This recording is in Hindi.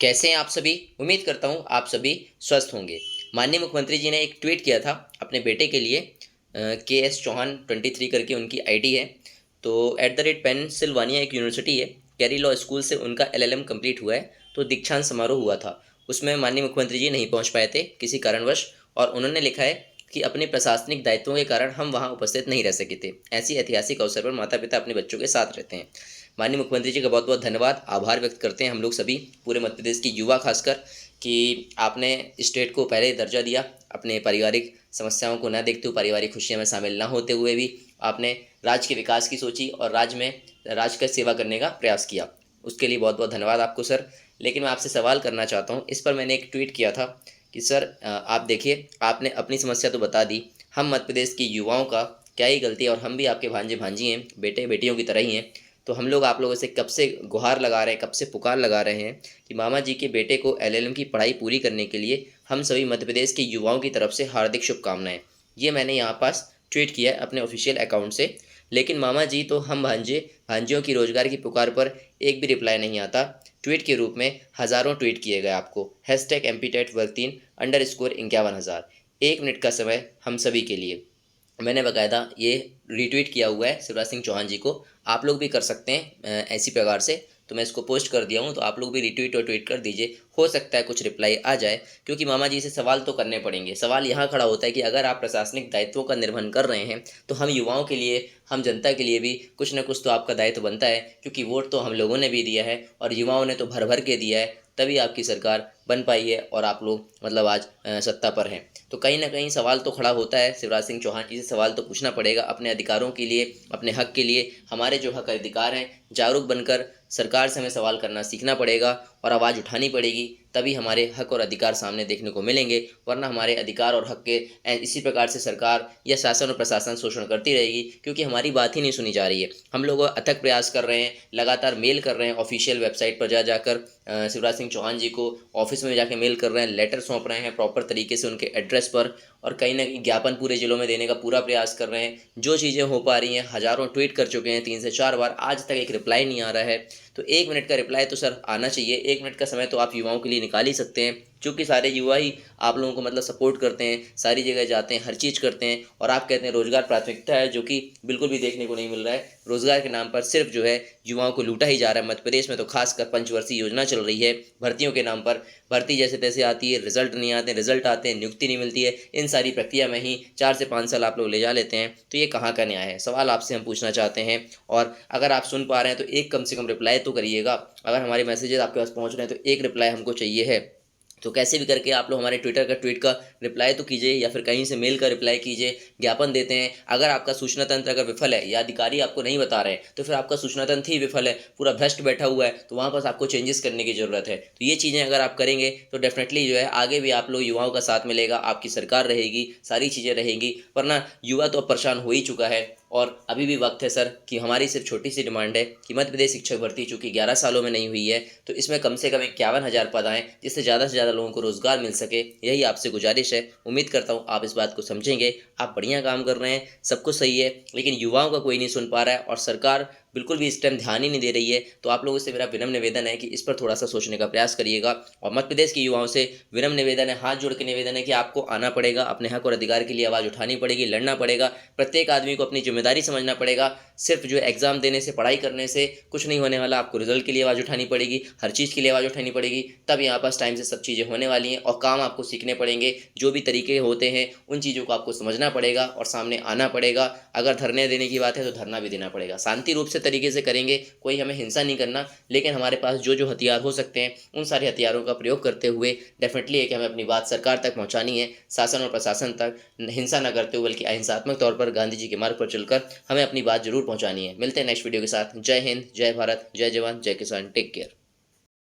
कैसे हैं आप सभी। उम्मीद करता हूँ आप सभी स्वस्थ होंगे। माननीय मुख्यमंत्री जी ने एक ट्वीट किया था अपने बेटे के लिए। KS चौहान 23 करके उनकी आईडी है। तो @पेंसिल्वानिया एक यूनिवर्सिटी है, कैरी लॉ स्कूल से उनका LLM कंप्लीट हुआ है। तो दीक्षांत समारोह हुआ था, उसमें माननीय मुख्यमंत्री जी नहीं पहुंच पाए थे किसी कारणवश। और उन्होंने लिखा है कि अपने प्रशासनिक दायित्वों के कारण हम वहां उपस्थित नहीं रह सके थे। ऐसी ऐतिहासिक अवसर पर माता पिता अपने बच्चों के साथ रहते हैं। माननीय मुख्यमंत्री जी का बहुत बहुत धन्यवाद, आभार व्यक्त करते हैं हम लोग सभी, पूरे मध्य प्रदेश की युवा खासकर, कि आपने स्टेट को पहले दर्जा दिया। अपने पारिवारिक समस्याओं को न देखते हुए, पारिवारिक खुशियों में शामिल न होते हुए भी आपने राज्य के विकास की सोची और राज्य का सेवा करने का प्रयास किया। उसके लिए बहुत बहुत धन्यवाद आपको सर। लेकिन मैं आपसे सवाल करना चाहता हूँ, इस पर मैंने एक ट्वीट किया था कि सर आप देखिए, आपने अपनी समस्या तो बता दी, हम मध्य प्रदेश की युवाओं का क्या ही गलती है, और हम भी आपके भांजे भांजी हैं, बेटे बेटियों की तरह ही हैं। तो हम लोग आप लोगों से कब से गुहार लगा रहे हैं, कब से पुकार लगा रहे हैं कि मामा जी के बेटे को LLM की पढ़ाई पूरी करने के लिए हम सभी मध्य प्रदेश के युवाओं की तरफ से हार्दिक शुभकामनाएं। ये मैंने यहाँ पास ट्वीट किया है अपने ऑफिशियल अकाउंट से। लेकिन मामा जी तो हम भांजे भांजियों की रोजगार की पुकार पर एक भी रिप्लाई नहीं आता। ट्वीट के रूप में हज़ारों ट्वीट किए गए आपको, #MPTET13_51,000। 1 मिनट का समय हम सभी के लिए। मैंने बकायदा ये रीट्वीट किया हुआ है शिवराज सिंह चौहान जी को। आप लोग भी कर सकते हैं ऐसी प्रकार से। तो मैं इसको पोस्ट कर दिया हूँ, तो आप लोग भी रिट्वीट और ट्वीट कर दीजिए, हो सकता है कुछ रिप्लाई आ जाए। क्योंकि मामा जी से सवाल तो करने पड़ेंगे। सवाल यहाँ खड़ा होता है कि अगर आप प्रशासनिक दायित्वों का निर्वहन कर रहे हैं, तो हम युवाओं के लिए, हम जनता के लिए भी कुछ न कुछ तो आपका दायित्व बनता है। क्योंकि वोट तो हम लोगों ने भी दिया है और युवाओं ने तो भर भर के दिया है, तभी आपकी सरकार बन पाई है और आप लोग मतलब आज सत्ता पर हैं। तो कहीं ना कहीं सवाल तो खड़ा होता है। शिवराज सिंह चौहान जी से सवाल तो पूछना पड़ेगा अपने अधिकारों के लिए, अपने हक के लिए। हमारे जो हक अधिकार हैं, जागरूक बनकर सरकार से हमें सवाल करना सीखना पड़ेगा और आवाज़ उठानी पड़ेगी, तभी हमारे हक और अधिकार सामने देखने को मिलेंगे। वरना हमारे अधिकार और हक के इसी प्रकार से सरकार या शासन और प्रशासन शोषण करती रहेगी, क्योंकि हमारी बात ही नहीं सुनी जा रही है। हम लोग अथक प्रयास कर रहे हैं, लगातार मेल कर रहे हैं ऑफिशियल वेबसाइट पर जाकर शिवराज सिंह चौहान जी को ऑफिस में जाके मेल कर रहे हैं, लेटर सौंप रहे हैं प्रॉपर तरीके से उनके एड्रेस पर, और कहीं ना कहीं ज्ञापन पूरे जिलों में देने का पूरा प्रयास कर रहे हैं। जो चीज़ें हो पा रही हैं, हज़ारों ट्वीट कर चुके हैं 3 से 4 बार, आज तक एक रिप्लाई नहीं आ रहा है। तो 1 मिनट का रिप्लाई तो सर आना चाहिए। 1 मिनट का समय तो आप युवाओं के लिए निकाल ही सकते हैं, क्योंकि सारे युवा ही आप लोगों को मतलब सपोर्ट करते हैं, सारी जगह जाते हैं, हर चीज़ करते हैं। और आप कहते हैं रोजगार प्राथमिकता है, जो कि बिल्कुल भी देखने को नहीं मिल रहा है। रोजगार के नाम पर सिर्फ जो है युवाओं को लूटा ही जा रहा है। मध्य प्रदेश में तो खासकर पंचवर्षीय योजना चल रही है भर्तियों के नाम पर। भर्ती जैसे तैसे आती है, रिजल्ट नहीं आते, रिजल्ट आते हैं, नियुक्ति नहीं मिलती है। इन सारी प्रक्रिया में ही 4 से 5 साल आप लोग ले जा लेते हैं। तो ये कहाँ का न्याय है? सवाल आपसे हम पूछना चाहते हैं। और अगर आप सुन पा रहे हैं तो एक कम से कम रिप्लाई तो करिएगा। अगर हमारे मैसेजेस आपके पास पहुंच रहे हैं तो एक रिप्लाई हमको चाहिए है। तो कैसे भी करके आप लोग हमारे ट्विटर का ट्वीट का रिप्लाई तो कीजिए, या फिर कहीं से मेल का रिप्लाई कीजिए। ज्ञापन देते हैं। अगर आपका सूचना तंत्र अगर विफल है या अधिकारी आपको नहीं बता रहे हैं, तो फिर आपका सूचना तंत्र ही विफल है, पूरा भ्रष्ट बैठा हुआ है। तो वहाँ पर आपको चेंजेस करने की ज़रूरत है। तो ये चीज़ें अगर आप करेंगे तो डेफिनेटली जो है आगे भी आप लोग युवाओं का साथ मिलेगा, आपकी सरकार रहेगी, सारी चीज़ें रहेंगी। वरना युवा तो अब परेशान हो ही चुका है। और अभी भी वक्त है सर कि हमारी सिर्फ छोटी सी डिमांड है कि मध्य प्रदेश शिक्षक भर्ती चूँकि 11 सालों में नहीं हुई है, तो इसमें कम से कम 51,000 पद आएँ, जिससे ज़्यादा से ज़्यादा लोगों को रोजगार मिल सके। यही आपसे गुजारिश है। उम्मीद करता हूँ आप इस बात को समझेंगे। आप बढ़िया काम कर रहे हैं, सब कुछ सही है, लेकिन युवाओं का कोई नहीं सुन पा रहा है और सरकार बिल्कुल भी इस टाइम ध्यान ही नहीं दे रही है। तो आप लोगों से मेरा विनम्र निवेदन है कि इस पर थोड़ा सा सोचने का प्रयास करिएगा। और मध्य प्रदेश के युवाओं से विनम्र निवेदन है, हाथ जोड़ के निवेदन है कि आपको आना पड़ेगा, अपने हक और अधिकार के लिए आवाज़ उठानी पड़ेगी, लड़ना पड़ेगा। प्रत्येक आदमी को अपनी जिम्मेदारी समझना पड़ेगा। सिर्फ जो एग्जाम देने से, पढ़ाई करने से कुछ नहीं होने वाला। आपको रिजल्ट के लिए आवाज़ उठानी पड़ेगी, हर चीज़ के लिए आवाज़ उठानी पड़ेगी, तब यहाँ पास टाइम से सब चीज़ें होने वाली हैं। और काम आपको सीखने पड़ेंगे, जो भी तरीके होते हैं उन चीज़ों को आपको समझना पड़ेगा और सामने आना पड़ेगा। अगर धरने देने की बात है तो धरना भी देना पड़ेगा, शांति रूप से तरीके से करेंगे, कोई हमें हिंसा नहीं करना। लेकिन हमारे पास जो जो हथियार हो सकते हैं उन सारे हथियारों का प्रयोग करते हुए डेफिनेटली है कि हमें अपनी बात सरकार तक पहुंचानी है, शासन और प्रशासन तक। हिंसा न करते हुए बल्कि अहिंसात्मक तौर पर गांधी जी के मार्ग पर चलकर हमें अपनी बात जरूर पहुंचानी है। मिलते हैं नेक्स्ट वीडियो के साथ। जय हिंद, जय भारत, जय जवान, जय किसान। Take care.